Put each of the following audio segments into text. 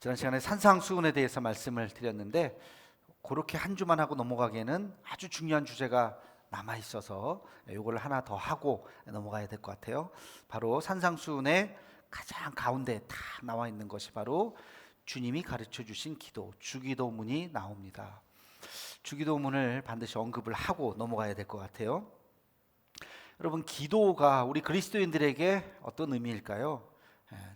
지난 시간에 산상수훈에 대해서 말씀을 드렸는데 그렇게 한 주만 하고 넘어가기에는 아주 중요한 주제가 남아 있어서 이걸 하나 더 하고 넘어가야 될 것 같아요. 바로 산상수훈의 가장 가운데 다 나와 있는 것이 바로 주님이 가르쳐 주신 기도, 주기도문이 나옵니다. 주기도문을 반드시 언급을 하고 넘어가야 될 것 같아요. 여러분, 기도가 우리 그리스도인들에게 어떤 의미일까요?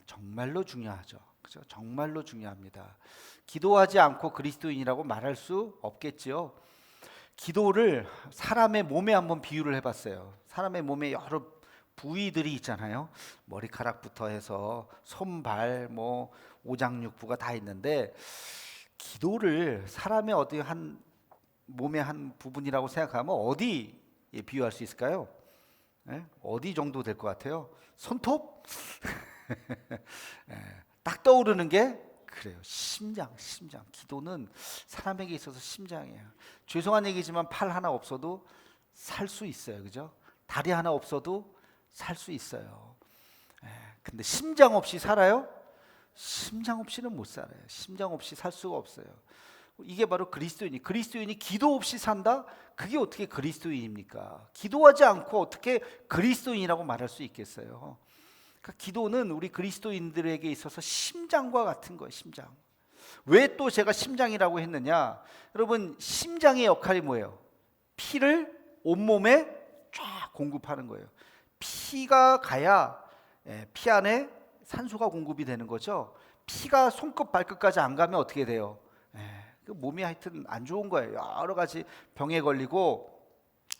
정말로 중요하죠. 그죠? 정말로 중요합니다. 기도하지 않고 그리스도인이라고 말할 수 없겠지요. 기도를 사람의 몸에 한번 비유를 해봤어요. 사람의 몸에 여러 부위들이 있잖아요. 머리카락부터 해서 손발, 오장육부가 다 있는데 기도를 사람의 어디 한 몸의 한 부분이라고 생각하면 어디에 비유할 수 있을까요? 어디 정도 될 것 같아요? 손톱? 딱 떠오르는 게 그래요. 심장. 기도는 사람에게 있어서 심장이에요. 죄송한 얘기지만 팔 하나 없어도 살 수 있어요. 그죠? 다리 하나 없어도 살 수 있어요. 근데 심장 없이 살아요? 심장 없이는 못 살아요. 심장 없이 살 수가 없어요. 이게 바로 그리스도인이 기도 없이 산다? 그게 어떻게 그리스도인입니까? 기도하지 않고 어떻게 그리스도인이라고 말할 수 있겠어요? 그러니까 기도는 우리 그리스도인들에게 있어서 심장과 같은 거예요. 심장. 왜 또 제가 심장이라고 했느냐? 여러분, 심장의 역할이 뭐예요? 피를 온몸에 쫙 공급하는 거예요. 피가 가야 피 안에 산소가 공급이 되는 거죠. 피가 손끝 발끝까지 안 가면 어떻게 돼요? 몸이 하여튼 안 좋은 거예요. 여러 가지 병에 걸리고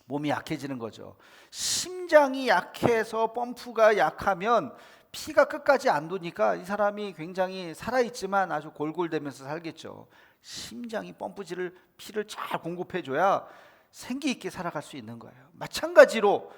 몸이 약해지는 거죠. 심장이 약해서 펌프가 약하면 피가 끝까지 안 도니까 이 사람이 굉장히 살아있지만 아주 골골대면서 살겠죠. 심장이 펌프질을 피를 잘 공급해줘야 생기 있게 살아갈 수 있는 거예요. 마찬가지로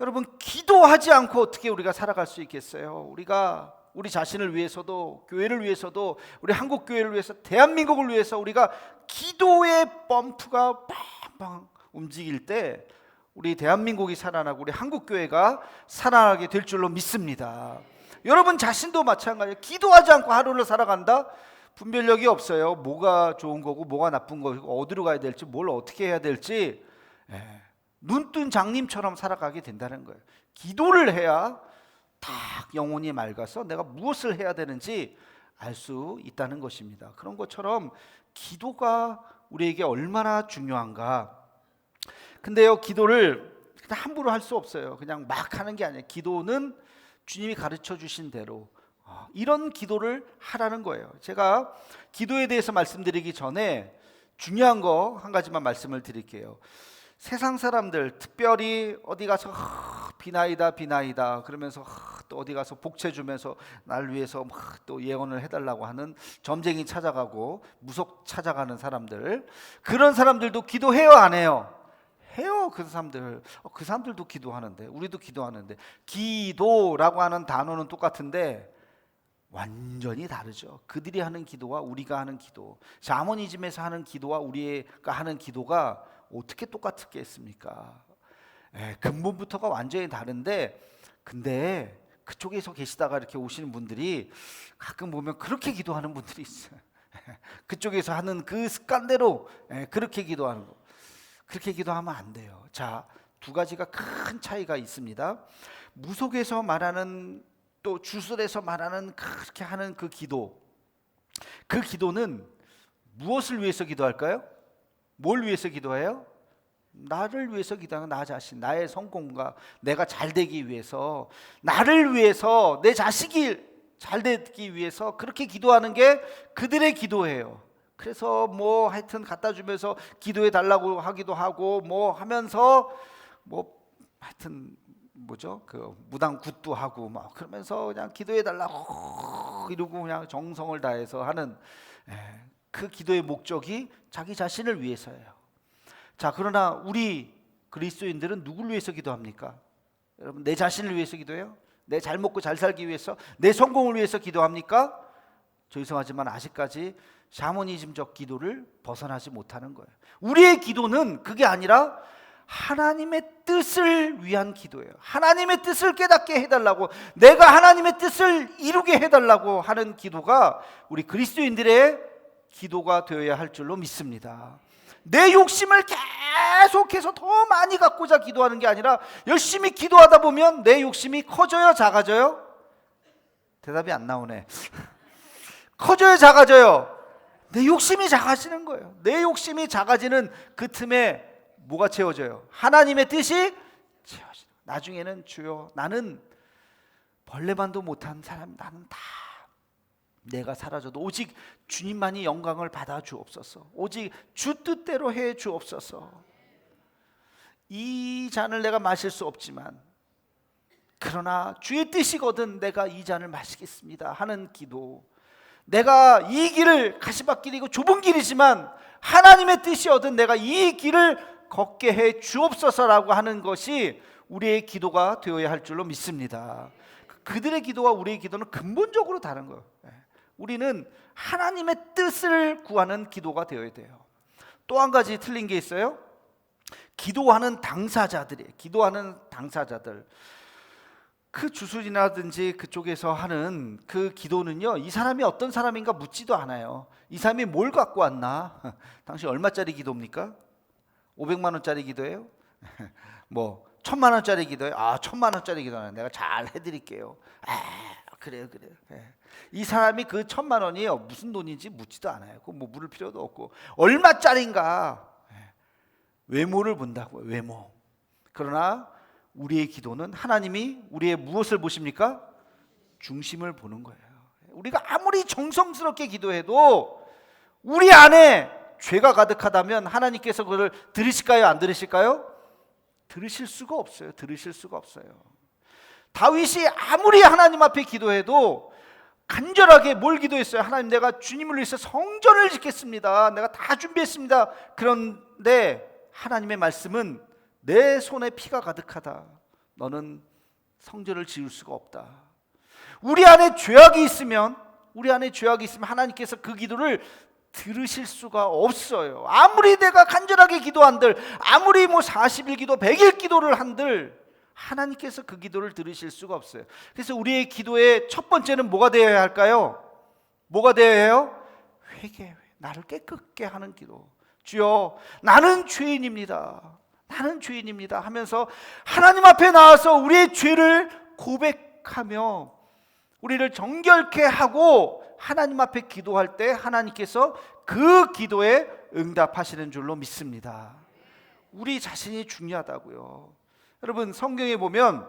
여러분, 기도하지 않고 어떻게 우리가 살아갈 수 있겠어요? 우리가 우리 자신을 위해서도, 교회를 위해서도, 우리 한국 교회를 위해서, 대한민국을 위해서 우리가 기도의 펌프가 팡팡 움직일 때 우리 대한민국이 살아나고 우리 한국 교회가 살아나게 될 줄로 믿습니다. 여러분 자신도 마찬가지예요. 기도하지 않고 하루를 살아간다? 분별력이 없어요. 뭐가 좋은 거고 뭐가 나쁜 거고 어디로 가야 될지 뭘 어떻게 해야 될지 눈뜬 장님처럼 살아가게 된다는 거예요. 기도를 해야 딱 영혼이 맑아서 내가 무엇을 해야 되는지 알 수 있다는 것입니다. 그런 것처럼 기도가 우리에게 얼마나 중요한가. 근데요, 기도를 그냥 함부로 할 수 없어요. 그냥 막 하는 게 아니에요. 기도는 주님이 가르쳐 주신 대로 이런 기도를 하라는 거예요. 제가 기도에 대해서 말씀드리기 전에 중요한 거 한 가지만 말씀을 드릴게요. 세상 사람들 특별히 어디 가서 비나이다 그러면서 또 어디 가서 복채 주면서 날 위해서 또 예언을 해달라고 하는 점쟁이 찾아가고 무속 찾아가는 사람들, 그런 사람들도 기도해요 안 해요? 해요. 그 사람들도 기도하는데, 우리도 기도하는데, 기도라고 하는 단어는 똑같은데 완전히 다르죠. 그들이 하는 기도와 우리가 하는 기도, 샤머니즘에서 하는 기도와 우리가 하는 기도가 어떻게 똑같겠습니까? 근본부터가 완전히 다른데, 근데 그쪽에서 계시다가 이렇게 오시는 분들이 가끔 보면 그렇게 기도하는 분들이 있어요. 그쪽에서 하는 그 습관대로 그렇게 기도하는 거. 그렇게 기도하면 안 돼요. 자, 두 가지가 큰 차이가 있습니다. 무속에서 말하는, 또 주술에서 말하는 그렇게 하는 그 기도는 무엇을 위해서 기도할까요? 뭘 위해서 기도해요? 나를 위해서 기도하는, 나 자신, 나의 성공과 내가 잘 되기 위해서, 나를 위해서, 내 자식이 잘 되기 위해서 그렇게 기도하는 게 그들의 기도예요. 그래서 하여튼 갖다 주면서 기도해 달라고 하기도 하고 하면서 하여튼 그 무당 굿도 하고 그러면서 그냥 기도해 달라고 이러고 그냥 정성을 다해서 하는 그 기도의 목적이 자기 자신을 위해서예요. 자, 그러나 우리 그리스도인들은 누구를 위해서 기도합니까? 여러분, 내 자신을 위해서 기도해요? 내 잘 먹고 잘 살기 위해서, 내 성공을 위해서 기도합니까? 죄송하지만 아직까지 샤머니즘적 기도를 벗어나지 못하는 거예요. 우리의 기도는 그게 아니라 하나님의 뜻을 위한 기도예요. 하나님의 뜻을 깨닫게 해달라고, 내가 하나님의 뜻을 이루게 해달라고 하는 기도가 우리 그리스도인들의 기도가 되어야 할 줄로 믿습니다. 내 욕심을 계속해서 더 많이 갖고자 기도하는 게 아니라 열심히 기도하다 보면 내 욕심이 커져요, 작아져요? 대답이 안 나오네. 커져요, 작아져요? 내 욕심이 작아지는 거예요. 내 욕심이 작아지는 그 틈에 뭐가 채워져요? 하나님의 뜻이 채워져요. 나중에는 주여, 나는 벌레만도 못한 사람, 나는 다 내가 사라져도 오직 주님만이 영광을 받아 주옵소서. 오직 주 뜻대로 해 주옵소서. 이 잔을 내가 마실 수 없지만 그러나 주의 뜻이거든 내가 이 잔을 마시겠습니다 하는 기도. 내가 이 길을 가시밭길이고 좁은 길이지만 하나님의 뜻이거든 내가 이 길을 걷게 해 주옵소서라고 하는 것이 우리의 기도가 되어야 할 줄로 믿습니다. 그들의 기도와 우리의 기도는 근본적으로 다른 거예요. 우리는 하나님의 뜻을 구하는 기도가 되어야 돼요. 또 한 가지 틀린 게 있어요. 기도하는 당사자들이에요. 기도하는 당사자들. 그 주술이라든지 그쪽에서 하는 그 기도는요, 이 사람이 어떤 사람인가 묻지도 않아요. 이 사람이 뭘 갖고 왔나? 당신 얼마짜리 기도입니까? 500만 원짜리 기도예요? 뭐 1000만 원짜리 기도예요? 1000만 원짜리 기도는 내가 잘 해드릴게요. 그래요. 이 사람이 그 1000만 원이요 무슨 돈인지 묻지도 않아요. 그 뭐 물을 필요도 없고 얼마짜리인가 외모를 본다고요. 외모. 그러나 우리의 기도는 하나님이 우리의 무엇을 보십니까? 중심을 보는 거예요. 우리가 아무리 정성스럽게 기도해도 우리 안에 죄가 가득하다면 하나님께서 그걸 들으실까요? 안 들으실까요? 들으실 수가 없어요. 들으실 수가 없어요. 다윗이 아무리 하나님 앞에 기도해도 간절하게 뭘 기도했어요? 하나님, 내가 주님을 위해서 성전을 짓겠습니다. 내가 다 준비했습니다. 그런데 하나님의 말씀은 내 손에 피가 가득하다. 너는 성전을 지을 수가 없다. 우리 안에 죄악이 있으면 하나님께서 그 기도를 들으실 수가 없어요. 아무리 내가 간절하게 기도한들, 아무리 40일 기도, 100일 기도를 한들 하나님께서 그 기도를 들으실 수가 없어요. 그래서 우리의 기도의 첫 번째는 뭐가 되어야 할까요? 뭐가 되어야 해요? 회개, 나를 깨끗게 하는 기도. 주여, 나는 죄인입니다. 하면서 하나님 앞에 나와서 우리의 죄를 고백하며 우리를 정결케 하고 하나님 앞에 기도할 때 하나님께서 그 기도에 응답하시는 줄로 믿습니다. 우리 자신이 중요하다고요. 여러분, 성경에 보면,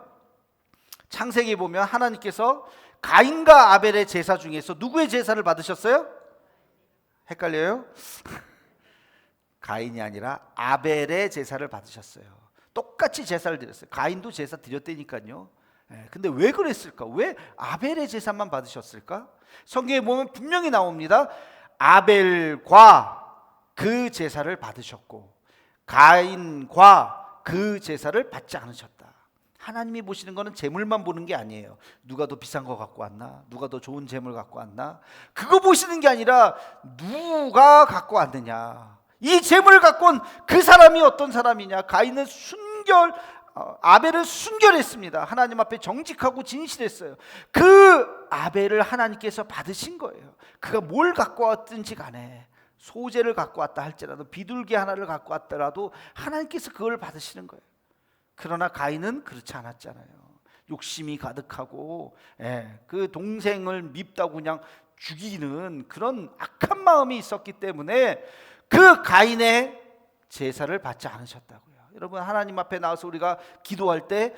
창세기에 보면 하나님께서 가인과 아벨의 제사 중에서 누구의 제사를 받으셨어요? 헷갈려요? 가인이 아니라 아벨의 제사를 받으셨어요. 똑같이 제사를 드렸어요. 가인도 제사 드렸다니까요. 근데 왜 그랬을까? 왜 아벨의 제사만 받으셨을까? 성경에 보면 분명히 나옵니다. 아벨과 그 제사를 받으셨고 가인과 그 제사를 받지 않으셨다. 하나님이 보시는 거는 재물만 보는 게 아니에요. 누가 더 비싼 거 갖고 왔나? 누가 더 좋은 재물 갖고 왔나? 그거 보시는 게 아니라 누가 갖고 왔느냐? 이 재물을 갖고 온 그 사람이 어떤 사람이냐? 가인은 아벨을 순결했습니다. 하나님 앞에 정직하고 진실했어요. 그 아벨을 하나님께서 받으신 거예요. 그가 뭘 갖고 왔든지 간에, 소재를 갖고 왔다 할지라도, 비둘기 하나를 갖고 왔더라도 하나님께서 그걸 받으시는 거예요. 그러나 가인은 그렇지 않았잖아요. 욕심이 가득하고 그 동생을 밉다고 그냥 죽이는 그런 악한 마음이 있었기 때문에 그 가인의 제사를 받지 않으셨다고요. 여러분, 하나님 앞에 나와서 우리가 기도할 때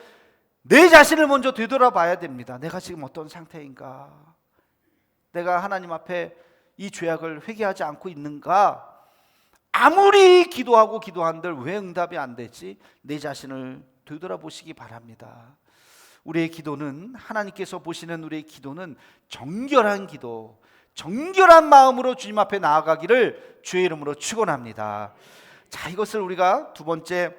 내 자신을 먼저 되돌아봐야 됩니다. 내가 지금 어떤 상태인가? 내가 하나님 앞에 이 죄악을 회개하지 않고 있는가? 아무리 기도하고 기도한들 왜 응답이 안 되지? 내 자신을 되돌아보시기 바랍니다. 우리의 기도는, 하나님께서 보시는 우리의 기도는 정결한 기도, 정결한 마음으로 주님 앞에 나아가기를 주의 이름으로 축원합니다. 자, 이것을 우리가 두 번째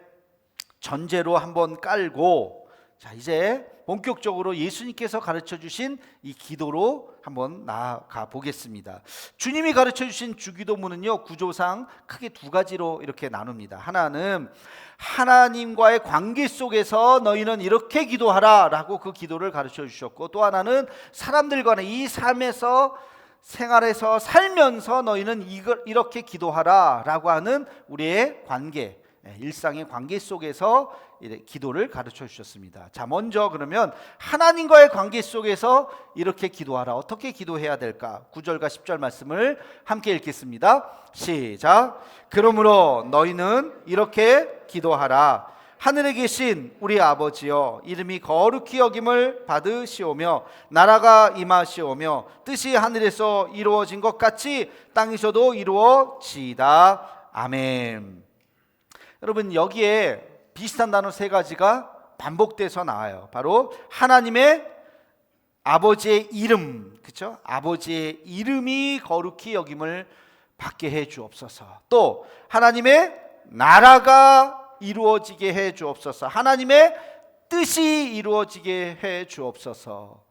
전제로 한번 깔고, 자, 이제 본격적으로 예수님께서 가르쳐 주신 이 기도로 한번 나아가 보겠습니다. 주님이 가르쳐 주신 주기도문은요, 구조상 크게 두 가지로 이렇게 나눕니다. 하나는 하나님과의 관계 속에서 너희는 이렇게 기도하라 라고 그 기도를 가르쳐 주셨고, 또 하나는 사람들 간의 이 삶에서 생활에서 살면서 너희는 이렇게 기도하라 라고 하는 우리의 관계, 일상의 관계 속에서 기도를 가르쳐 주셨습니다. 자, 먼저 그러면 하나님과의 관계 속에서 이렇게 기도하라. 어떻게 기도해야 될까? 9절과 10절 말씀을 함께 읽겠습니다. 시작. 그러므로 너희는 이렇게 기도하라. 하늘에 계신 우리 아버지여, 이름이 거룩히 여김을 받으시오며 나라가 임하시오며 뜻이 하늘에서 이루어진 것 같이 땅에서도 이루어지이다. 아멘. 여러분, 여기에 비슷한 단어 세 가지가 반복돼서 나와요. 바로 하나님의 아버지의 이름, 그렇죠? 아버지의 이름이 거룩히 여김을 받게 해 주옵소서. 또 하나님의 나라가 이루어지게 해 주옵소서. 하나님의 뜻이 이루어지게 해 주옵소서.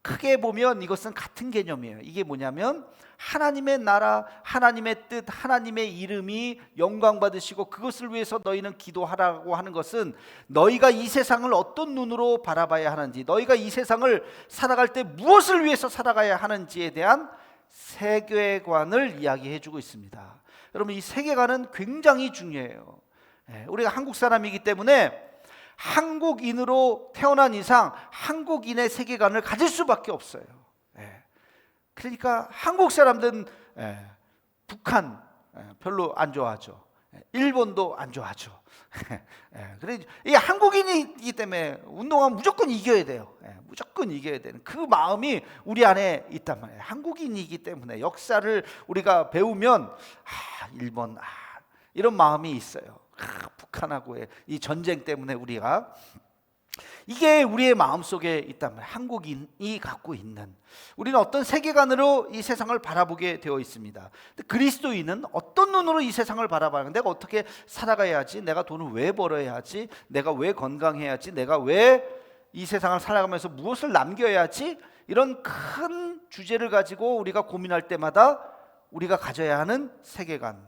크게 보면 이것은 같은 개념이에요. 이게 뭐냐면 하나님의 나라, 하나님의 뜻, 하나님의 이름이 영광 받으시고 그것을 위해서 너희는 기도하라고 하는 것은 너희가 이 세상을 어떤 눈으로 바라봐야 하는지, 너희가 이 세상을 살아갈 때 무엇을 위해서 살아가야 하는지에 대한 세계관을 이야기해 주고 있습니다. 여러분, 이 세계관은 굉장히 중요해요. 우리가 한국 사람이기 때문에 한국인으로 태어난 이상 한국인의 세계관을 가질 수밖에 없어요. 그러니까 한국 사람들은 북한 별로 안 좋아하죠. 일본도 안 좋아하죠. 그래, 이 한국인이기 때문에 운동하면 무조건 이겨야 돼요. 무조건 이겨야 되는 그 마음이 우리 안에 있단 말이에요. 한국인이기 때문에 역사를 우리가 배우면 일본 이런 마음이 있어요. 북한하고의 이 전쟁 때문에 우리가 이게 우리의 마음속에 있단 말이에요. 한국인이 갖고 있는, 우리는 어떤 세계관으로 이 세상을 바라보게 되어 있습니다. 그리스도인은 어떤 눈으로 이 세상을 바라봐요? 내가 어떻게 살아가야 하지? 내가 돈을 왜 벌어야 하지? 내가 왜 건강해야 하지? 내가 왜 이 세상을 살아가면서 무엇을 남겨야 하지? 이런 큰 주제를 가지고 우리가 고민할 때마다 우리가 가져야 하는 세계관,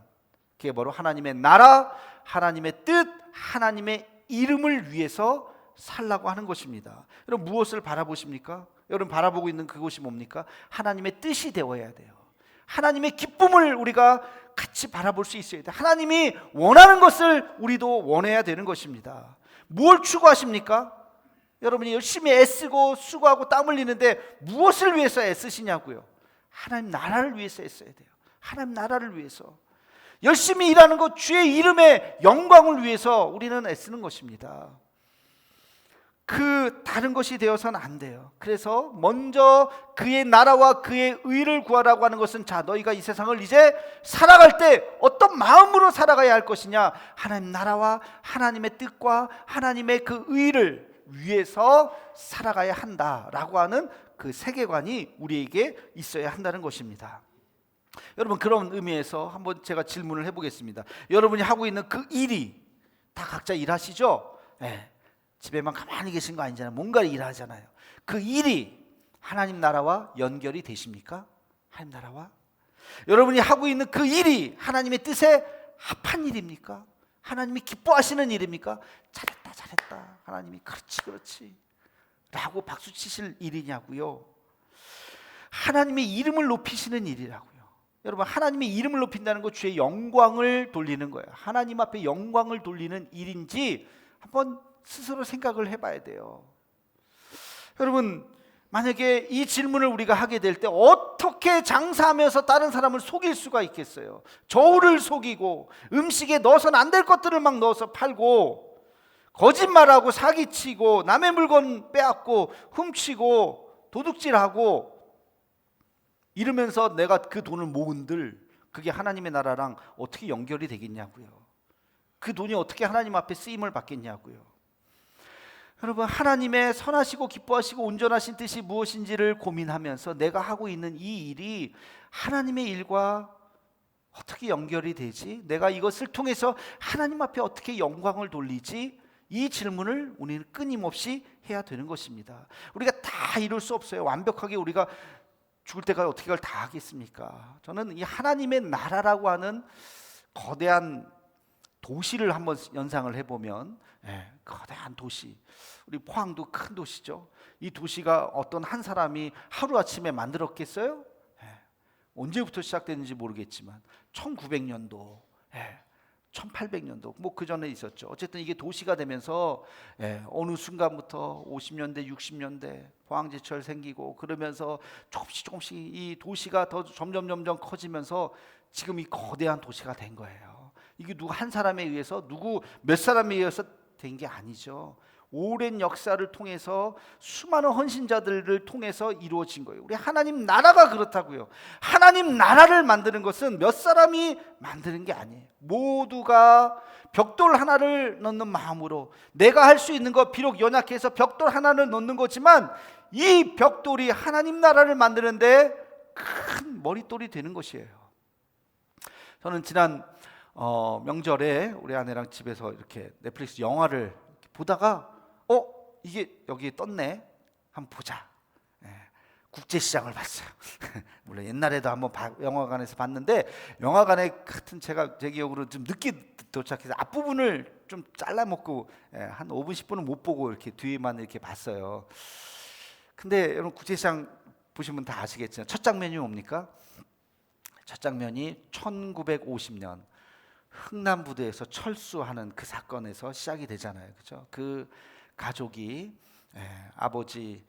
그게 바로 하나님의 나라, 하나님의 뜻, 하나님의 이름을 위해서 살라고 하는 것입니다. 여러분, 무엇을 바라보십니까? 여러분 바라보고 있는 그것이 뭡니까? 하나님의 뜻이 되어야 돼요. 하나님의 기쁨을 우리가 같이 바라볼 수 있어야 돼요. 하나님이 원하는 것을 우리도 원해야 되는 것입니다. 뭘 추구하십니까? 여러분이 열심히 애쓰고 수고하고 땀 흘리는데 무엇을 위해서 애쓰시냐고요? 하나님 나라를 위해서 애써야 돼요. 하나님 나라를 위해서 열심히 일하는 것, 주의 이름의 영광을 위해서 우리는 애쓰는 것입니다. 그 다른 것이 되어서는 안 돼요. 그래서 먼저 그의 나라와 그의 의를 구하라고 하는 것은, 자, 너희가 이 세상을 이제 살아갈 때 어떤 마음으로 살아가야 할 것이냐, 하나님 나라와 하나님의 뜻과 하나님의 그 의를 위해서 살아가야 한다라고 하는 그 세계관이 우리에게 있어야 한다는 것입니다. 여러분, 그런 의미에서 한번 제가 질문을 해보겠습니다. 여러분이 하고 있는 그 일이, 다 각자 일하시죠? 집에만 가만히 계신 거 아니잖아요. 뭔가 일하잖아요. 그 일이 하나님 나라와 연결이 되십니까? 하나님 나라와? 여러분이 하고 있는 그 일이 하나님의 뜻에 합한 일입니까? 하나님이 기뻐하시는 일입니까? 잘했다 잘했다, 하나님이 그렇지 그렇지 라고 박수 치실 일이냐고요? 하나님의 이름을 높이시는 일이라고요. 여러분, 하나님의 이름을 높인다는 것, 주의 영광을 돌리는 거예요. 하나님 앞에 영광을 돌리는 일인지 한번 스스로 생각을 해봐야 돼요. 여러분, 만약에 이 질문을 우리가 하게 될 때 어떻게 장사하면서 다른 사람을 속일 수가 있겠어요? 저울을 속이고 음식에 넣어서는 안 될 것들을 막 넣어서 팔고 거짓말하고 사기치고 남의 물건 빼앗고 훔치고 도둑질하고 이러면서 내가 그 돈을 모은들, 그게 하나님의 나라랑 어떻게 연결이 되겠냐고요. 그 돈이 어떻게 하나님 앞에 쓰임을 받겠냐고요. 여러분, 하나님의 선하시고 기뻐하시고 온전하신 뜻이 무엇인지를 고민하면서 내가 하고 있는 이 일이 하나님의 일과 어떻게 연결이 되지? 내가 이것을 통해서 하나님 앞에 어떻게 영광을 돌리지? 이 질문을 우리는 끊임없이 해야 되는 것입니다. 우리가 다 이룰 수 없어요. 완벽하게 우리가 죽을 때까지 어떻게 그걸 다 하겠습니까? 저는 이 하나님의 나라라고 하는 거대한 도시를 한번 연상을 해보면, 거대한 도시, 우리 포항도 큰 도시죠. 이 도시가 어떤 한 사람이 하루아침에 만들었겠어요? 언제부터 시작됐는지 모르겠지만 1900년도, 1800년도 뭐 그 전에 있었죠. 어쨌든 이게 도시가 되면서 어느 순간부터 50년대 60년대 포항제철 생기고 그러면서 조금씩 이 도시가 더 점점 커지면서 지금 이 거대한 도시가 된 거예요. 이게 누구 한 사람에 의해서, 누구 몇 사람에 의해서 된 게 아니죠. 오랜 역사를 통해서 수많은 헌신자들을 통해서 이루어진 거예요. 우리 하나님 나라가 그렇다고요. 하나님 나라를 만드는 것은 몇 사람이 만드는 게 아니에요. 모두가 벽돌 하나를 넣는 마음으로, 내가 할 수 있는 거 비록 연약해서 벽돌 하나를 넣는 거지만 이 벽돌이 하나님 나라를 만드는데 큰 머릿돌이 되는 것이에요. 저는 지난 명절에 우리 아내랑 집에서 이렇게 넷플릭스 영화를 보다가 이게 여기에 떴네, 한번 보자. 국제시장을 봤어요. 물론 옛날에도 한번 영화관에서 봤는데, 영화관에 같은 제가 제 기억으로 좀 늦게 도착해서 앞부분을 좀 잘라먹고 한 5분 10분은 못 보고 이렇게 뒤에만 이렇게 봤어요. 근데 여러분, 국제시장 보시면 다 아시겠지만 첫 장면이 뭡니까? 첫 장면이 1950년 흥남부두에서 철수하는 그 사건에서 시작이 되잖아요. 그렇죠? 그 가족이 아버지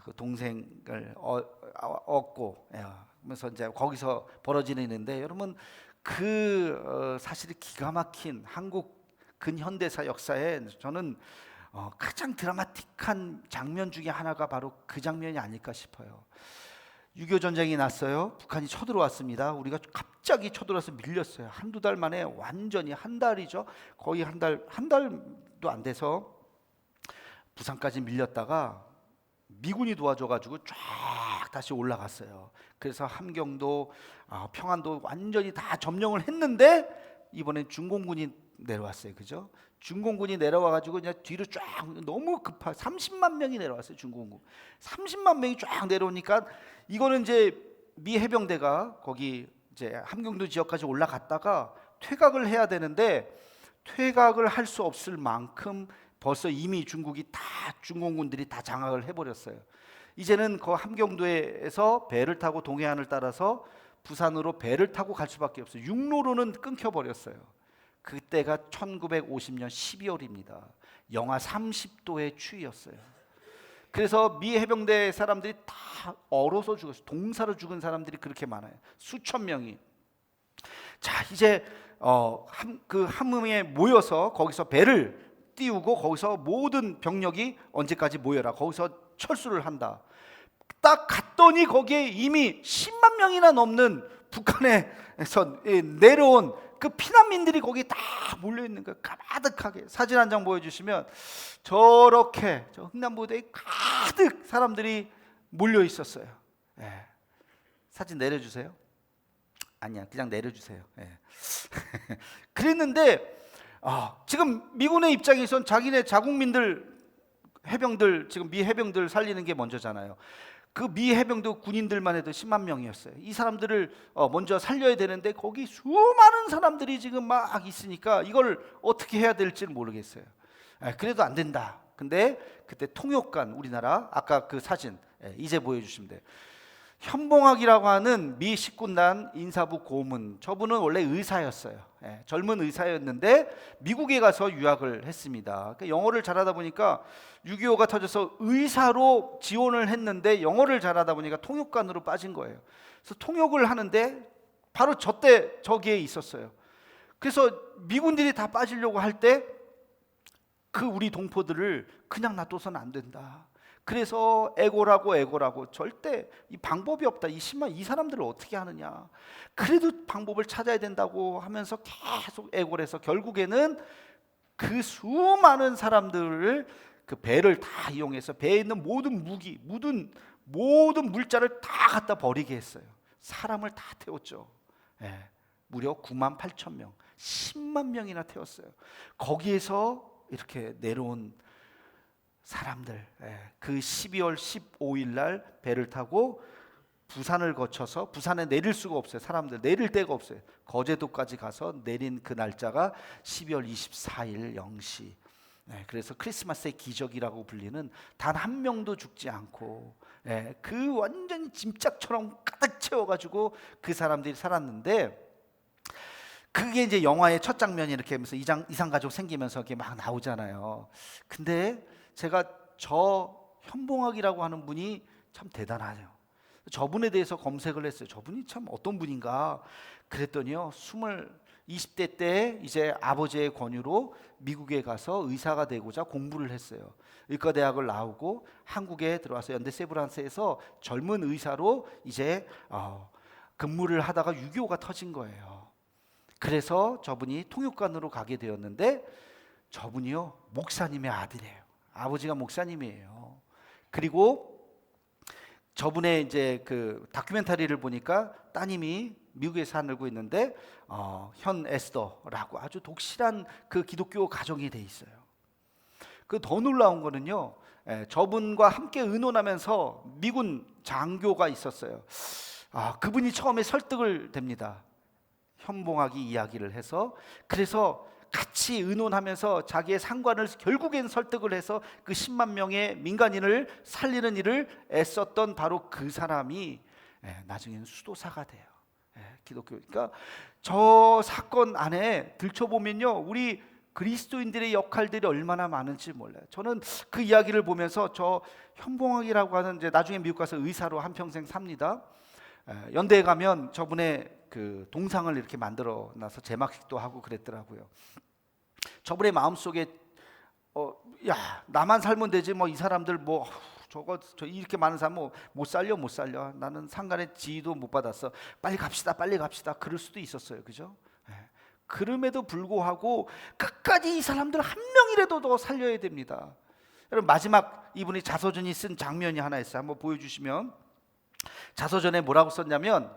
그 동생을 얻고 하면서 이제 거기서 벌어지는 일인데, 여러분 그 사실이 기가 막힌 한국 근현대사 역사에 저는 가장 드라마틱한 장면 중에 하나가 바로 그 장면이 아닐까 싶어요. 6.25 전쟁이 났어요. 북한이 쳐들어왔습니다. 우리가 갑자기 쳐들어와서 밀렸어요. 한두 달 만에 완전히, 한 달이죠. 거의 한 달도 안 돼서 부산까지 밀렸다가 미군이 도와줘가지고 쫙 다시 올라갔어요. 그래서 함경도, 평안도 완전히 다 점령을 했는데 이번엔 중공군이 내려왔어요. 그죠? 중공군이 내려와가지고 그냥 뒤로 쫙, 너무 30만 명이 내려왔어요. 중공군 30만 명이 쫙 내려오니까 이거는 이제 미 해병대가 거기 이제 함경도 지역까지 올라갔다가 퇴각을 해야 되는데, 퇴각을 할 수 없을 만큼 벌써 이미 중공군들이 다 장악을 해버렸어요. 이제는 그 함경도에서 배를 타고 동해안을 따라서 부산으로 배를 타고 갈 수밖에 없어요. 육로로는 끊겨버렸어요. 그때가 1950년 12월입니다. 영하 30도의 추위였어요. 그래서 미 해병대 사람들이 다 얼어서 죽었어요. 동사로 죽은 사람들이 그렇게 많아요. 수천 명이. 자, 이제 그 함흥에 모여서 거기서 배를 띄우고 거기서 모든 병력이 언제까지 모여라, 거기서 철수를 한다. 딱 갔더니 거기에 이미 10만 명이나 넘는 북한에서 내려온 그 피난민들이 거기 다 몰려 있는 거예요. 가득하게. 사진 한 장 보여주시면 저렇게 저 흥남부두에 가득 사람들이 몰려 있었어요. 사진 내려주세요. 아니야, 그냥 내려주세요. 그랬는데 지금 미군의 입장에선 자기네 자국민들, 해병들, 지금 미 해병들 살리는 게 먼저잖아요. 그 미 해병도 군인들만 해도 10만 명이었어요. 이 사람들을 먼저 살려야 되는데 거기 수많은 사람들이 지금 막 있으니까 이걸 어떻게 해야 될지를 모르겠어요. 그래도 안 된다. 근데 그때 통역관, 우리나라 아까 그 사진 이제 보여주시면 돼요. 현봉학이라고 하는 미 식군단 인사부 고문, 저분은 원래 의사였어요. 젊은 의사였는데 미국에 가서 유학을 했습니다. 그러니까 영어를 잘하다 보니까 6.25가 터져서 의사로 지원을 했는데 영어를 잘하다 보니까 통역관으로 빠진 거예요. 그래서 통역을 하는데 바로 저기에 있었어요. 그래서 미군들이 다 빠지려고 할 때 그 우리 동포들을 그냥 놔둬서는 안 된다. 그래서 애고라고 절대 이 방법이 없다. 이 사람들을 어떻게 하느냐. 그래도 방법을 찾아야 된다고 하면서 계속 애고를 해서 결국에는 그 수많은 사람들을 그 배를 다 이용해서 배에 있는 모든 무기, 모든 물자를 다 갖다 버리게 했어요. 사람을 다 태웠죠. 무려 9만 8천 명, 10만 명이나 태웠어요. 거기에서 이렇게 내려온 사람들, 그 12월 15일 날 배를 타고 부산을 거쳐서, 부산에 내릴 수가 없어요. 사람들 내릴 데가 없어요. 거제도까지 가서 내린 그 날짜가 12월 24일 0시. 그래서 크리스마스의 기적이라고 불리는 단 한 명도 죽지 않고, 그 완전히 짐짝처럼 가득 채워가지고 그 사람들이 살았는데, 그게 이제 영화의 첫 장면이 이렇게 하면서 이상가족 생기면서 이렇게 막 나오잖아요. 근데 제가 저 현봉학이라고 하는 분이 참 대단하죠. 저분에 대해서 검색을 했어요. 저분이 참 어떤 분인가 그랬더니요, 20대 때 이제 아버지의 권유로 미국에 가서 의사가 되고자 공부를 했어요. 의과대학을 나오고 한국에 들어와서 연대 세브란스에서 젊은 의사로 이제 근무를 하다가 6.25가 터진 거예요. 그래서 저분이 통역관으로 가게 되었는데, 저분이요 목사님의 아들이에요. 아버지가 목사님이에요. 그리고 저분의 이제 그 다큐멘터리를 보니까 따님이 미국에 살고 있는데 현 에스더라고 아주 독실한 그 기독교 가정이 돼 있어요. 그 더 놀라운 거는요, 저분과 함께 의논하면서 미군 장교가 있었어요. 그분이 처음에 설득을 됩니다. 현봉학이 이야기를 해서, 그래서 같이 의논하면서 자기의 상관을 결국엔 설득을 해서 그 10만 명의 민간인을 살리는 일을 애썼던 바로 그 사람이 나중에는 수도사가 돼요. 기독교. 그러니까 저 사건 안에 들춰보면요, 우리 그리스도인들의 역할들이 얼마나 많은지 몰라요. 저는 그 이야기를 보면서 저 현봉학이라고 하는, 이제 나중에 미국 가서 의사로 한평생 삽니다. 연대에 가면 저분의 그 동상을 이렇게 만들어 놔서 제막식도 하고 그랬더라고요. 저분의 마음속에 야, 나만 살면 되지, 뭐 이 사람들 뭐 저 이렇게 많은 사람 뭐 못 살려. 나는 상관의 지위도 못 받았어. 빨리 갑시다. 그럴 수도 있었어요. 그죠? 그럼에도 불구하고 끝까지 이 사람들 한 명이라도 더 살려야 됩니다. 여러분, 마지막 이분이 자서전이 쓴 장면이 하나 있어요. 한번 보여주시면, 자서전에 뭐라고 썼냐면,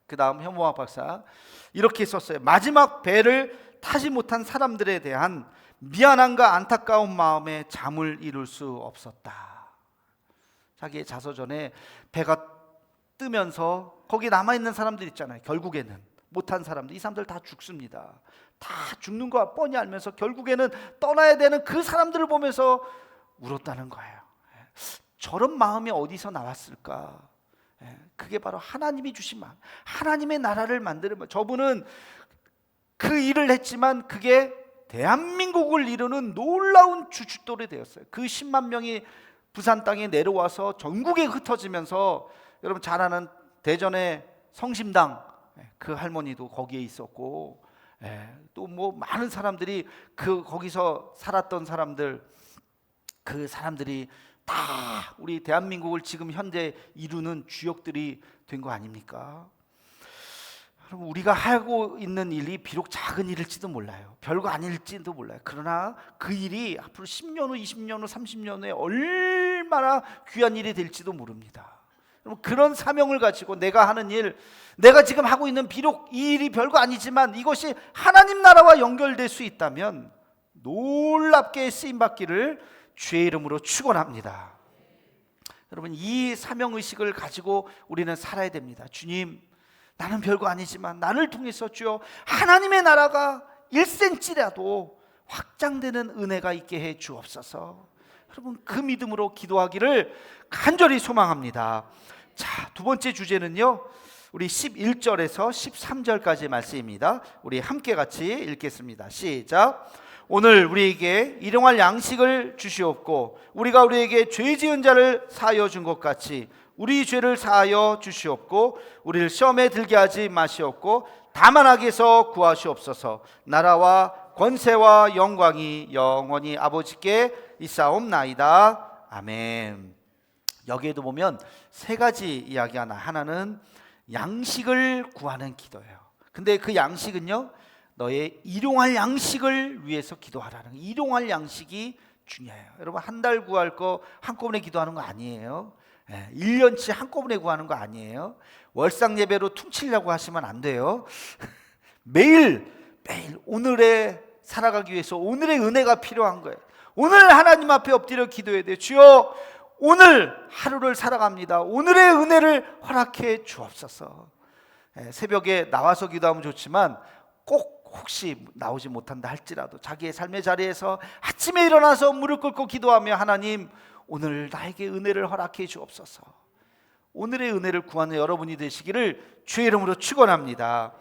그 다음 현봉학 박사 이렇게 썼어요. 마지막 배를 타지 못한 사람들에 대한 미안함과 안타까운 마음에 잠을 이룰 수 없었다. 자기의 자서전에 배가 뜨면서 거기 남아있는 사람들 있잖아요. 결국에는 못한 사람들, 이 사람들 다 죽습니다. 다 죽는 거 뻔히 알면서 결국에는 떠나야 되는 그 사람들을 보면서 울었다는 거예요. 저런 마음이 어디서 나왔을까? 그게 바로 하나님이 주신 마음, 하나님의 나라를 만드는. 저분은 그 일을 했지만 그게 대한민국을 이루는 놀라운 주춧돌이 되었어요. 그 10만 명이 부산 땅에 내려와서 전국에 흩어지면서, 여러분 잘 아는 대전의 성심당, 그 할머니도 거기에 있었고, 또 뭐 많은 사람들이 거기서 살았던 사람들, 그 사람들이 다 우리 대한민국을 지금 현재 이루는 주역들이 된 거 아닙니까? 여러분, 우리가 하고 있는 일이 비록 작은 일일지도 몰라요. 별거 아닐지도 몰라요. 그러나 그 일이 앞으로 10년 후, 20년 후, 30년 후에 얼마나 귀한 일이 될지도 모릅니다. 여러분, 그런 사명을 가지고 내가 하는 일, 내가 지금 하고 있는, 비록 이 일이 별거 아니지만 이것이 하나님 나라와 연결될 수 있다면 놀랍게 쓰임받기를 주의 이름으로 축원합니다. 여러분, 이 사명의식을 가지고 우리는 살아야 됩니다. 주님, 나는 별거 아니지만 나를 통해서 주여 하나님의 나라가 1cm라도 확장되는 은혜가 있게 해 주옵소서. 여러분, 그 믿음으로 기도하기를 간절히 소망합니다. 자, 두 번째 주제는요, 우리 11절에서 13절까지 말씀입니다. 우리 함께 같이 읽겠습니다. 시작. 오늘 우리에게 일용할 양식을 주시옵고 우리가 우리에게 죄 지은 자를 사하여 준 것 같이 우리 죄를 사하여 주시옵고 우리를 시험에 들게 하지 마시옵고 다만 악에서 구하시옵소서. 나라와 권세와 영광이 영원히 아버지께 있사옵나이다. 아멘. 여기에도 보면 세 가지 이야기가 하나는 양식을 구하는 기도예요. 근데 그 양식은요, 너의 일용할 양식을 위해서 기도하라는, 일용할 양식이 중요해요. 여러분, 한 달 구할 거 한꺼번에 기도하는 거 아니에요. 1년치 한꺼번에 구하는 거 아니에요. 월상 예배로 퉁치려고 하시면 안 돼요. 매일 오늘의 살아가기 위해서 오늘의 은혜가 필요한 거예요. 오늘 하나님 앞에 엎드려 기도해야 돼요. 주여, 오늘 하루를 살아갑니다. 오늘의 은혜를 허락해 주옵소서. 새벽에 나와서 기도하면 좋지만 꼭 혹시 나오지 못한다 할지라도 자기의 삶의 자리에서 아침에 일어나서 무릎 꿇고 기도하며 하나님, 오늘 나에게 은혜를 허락해 주옵소서. 오늘의 은혜를 구하는 여러분이 되시기를 주의 이름으로 축원합니다.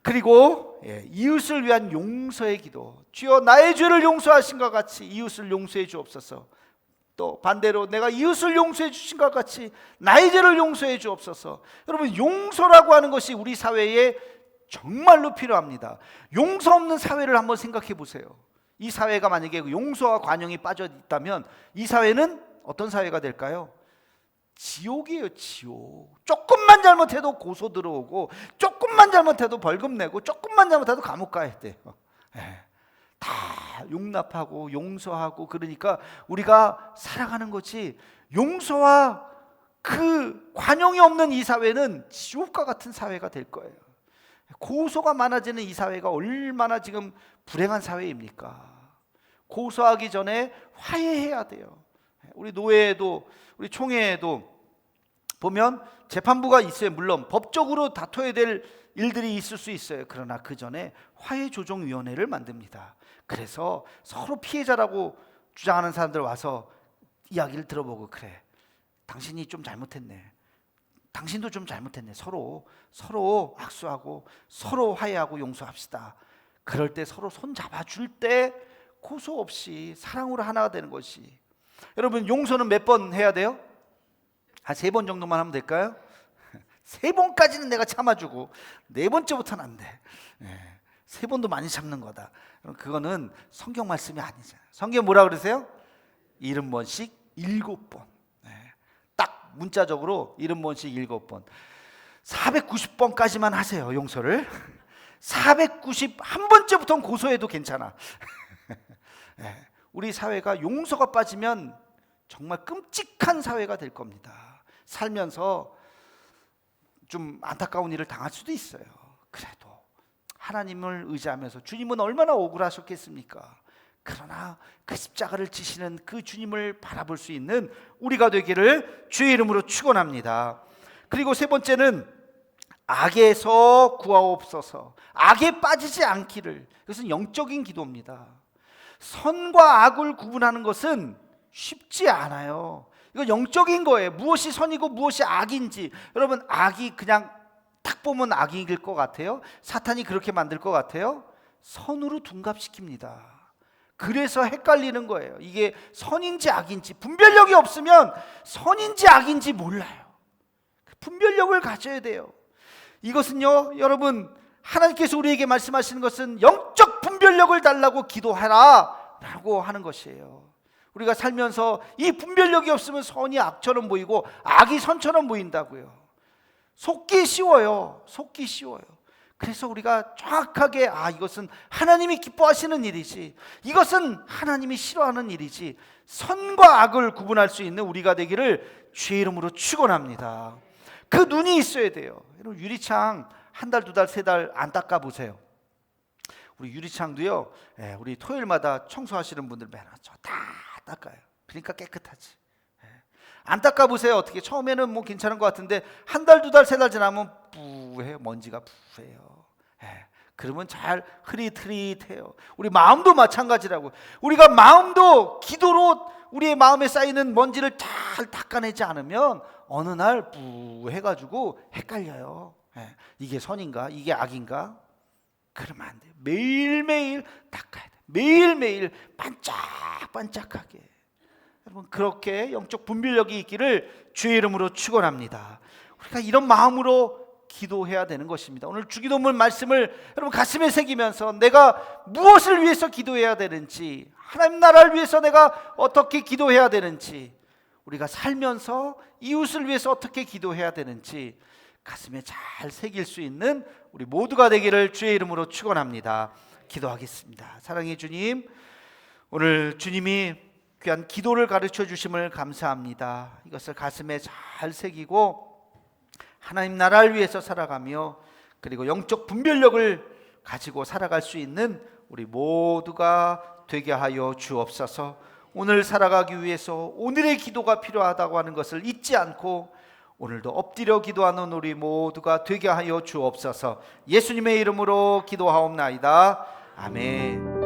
그리고 이웃을 위한 용서의 기도. 주여, 나의 죄를 용서하신 것 같이 이웃을 용서해 주옵소서. 또 반대로 내가 이웃을 용서해 주신 것 같이 나의 죄를 용서해 주옵소서. 여러분, 용서라고 하는 것이 우리 사회에 정말로 필요합니다. 용서 없는 사회를 한번 생각해 보세요. 이 사회가 만약에 용서와 관용이 빠져 있다면 이 사회는 어떤 사회가 될까요? 지옥이에요, 지옥. 조금만 잘못해도 고소 들어오고, 조금만 잘못해도 벌금 내고, 조금만 잘못해도 감옥 가야 돼요. 다 용납하고 용서하고, 그러니까 우리가 살아가는 거지, 용서와 그 관용이 없는 이 사회는 지옥과 같은 사회가 될 거예요. 고소가 많아지는 이 사회가 얼마나 지금 불행한 사회입니까? 고소하기 전에 화해해야 돼요. 우리 노회에도, 우리 총회에도 보면 재판부가 있어요. 물론 법적으로 다퉈야 될 일들이 있을 수 있어요. 그러나 그 전에 화해조정위원회를 만듭니다. 그래서 서로 피해자라고 주장하는 사람들 와서 이야기를 들어보고, 그래, 당신이 좀 잘못했네, 당신도 좀 잘못했네, 서로 악수하고 서로 화해하고 용서합시다. 그럴 때 서로 손 잡아줄 때 고소 없이 사랑으로 하나가 되는 것이. 여러분, 용서는 몇 번 해야 돼요? 한 3번 정도만 하면 될까요? 3번까지는 내가 참아주고 4번째부터는 안 돼. 3번도 많이 참는 거다. 그거는 성경 말씀이 아니잖아요. 성경 뭐라 그러세요? 70번씩 7번. 딱 문자적으로 70번씩 7번. 490번까지만 하세요, 용서를. 491번째부터는 고소해도 괜찮아. 우리 사회가 용서가 빠지면 정말 끔찍한 사회가 될 겁니다. 살면서 좀 안타까운 일을 당할 수도 있어요. 그래도 하나님을 의지하면서, 주님은 얼마나 억울하셨겠습니까? 그러나 그 십자가를 지시는 그 주님을 바라볼 수 있는 우리가 되기를 주의 이름으로 축원합니다. 그리고 3번째는 악에서 구하옵소서. 악에 빠지지 않기를. 이것은 영적인 기도입니다. 선과 악을 구분하는 것은 쉽지 않아요. 이건 영적인 거예요. 무엇이 선이고 무엇이 악인지. 여러분, 악이 그냥 딱 보면 악일 것 같아요? 사탄이 그렇게 만들 것 같아요? 선으로 둔갑시킵니다. 그래서 헷갈리는 거예요. 이게 선인지 악인지 분별력이 없으면 선인지 악인지 몰라요. 분별력을 가져야 돼요. 이것은요, 여러분, 하나님께서 우리에게 말씀하시는 것은 영적 분별력을 달라고 기도하라 라고 하는 것이에요. 우리가 살면서 이 분별력이 없으면 선이 악처럼 보이고 악이 선처럼 보인다고요. 속기 쉬워요. 속기 쉬워요. 그래서 우리가 정확하게, 이것은 하나님이 기뻐하시는 일이지, 이것은 하나님이 싫어하는 일이지, 선과 악을 구분할 수 있는 우리가 되기를 주의 이름으로 축원합니다. 그 눈이 있어야 돼요. 여러분, 유리창 1달, 2달, 3달 안 닦아 보세요. 우리 유리창도요, 우리 토요일마다 청소하시는 분들 맨날 다 닦아요. 그러니까 깨끗하지. 안 닦아 보세요. 어떻게 처음에는 뭐 괜찮은 것 같은데 1달, 2달, 3달 지나면 뿌해요. 먼지가 뿌해요. 그러면 잘 흐릿흐릿해요. 우리 마음도 마찬가지라고. 우리가 마음도 기도로 우리의 마음에 쌓이는 먼지를 잘 닦아내지 않으면 어느 날 뿌해가지고 헷갈려요. 이게 선인가? 이게 악인가? 그러면 안 돼요. 매일매일 닦아야 돼요. 매일매일 반짝반짝하게. 여러분, 그렇게 영적 분별력이 있기를 주의 이름으로 축원합니다. 우리가 이런 마음으로 기도해야 되는 것입니다. 오늘 주기도문 말씀을 여러분 가슴에 새기면서 내가 무엇을 위해서 기도해야 되는지, 하나님 나라를 위해서 내가 어떻게 기도해야 되는지, 우리가 살면서 이웃을 위해서 어떻게 기도해야 되는지 가슴에 잘 새길 수 있는 우리 모두가 되기를 주의 이름으로 축원합니다. 기도하겠습니다. 사랑의 주님, 오늘 주님이 귀한 기도를 가르쳐 주심을 감사합니다. 이것을 가슴에 잘 새기고 하나님 나라를 위해서 살아가며, 그리고 영적 분별력을 가지고 살아갈 수 있는 우리 모두가 되게 하여 주옵소서. 오늘 살아가기 위해서 오늘의 기도가 필요하다고 하는 것을 잊지 않고 오늘도 엎드려 기도하는 우리 모두가 되게 하여 주옵소서. 예수님의 이름으로 기도하옵나이다. 아멘.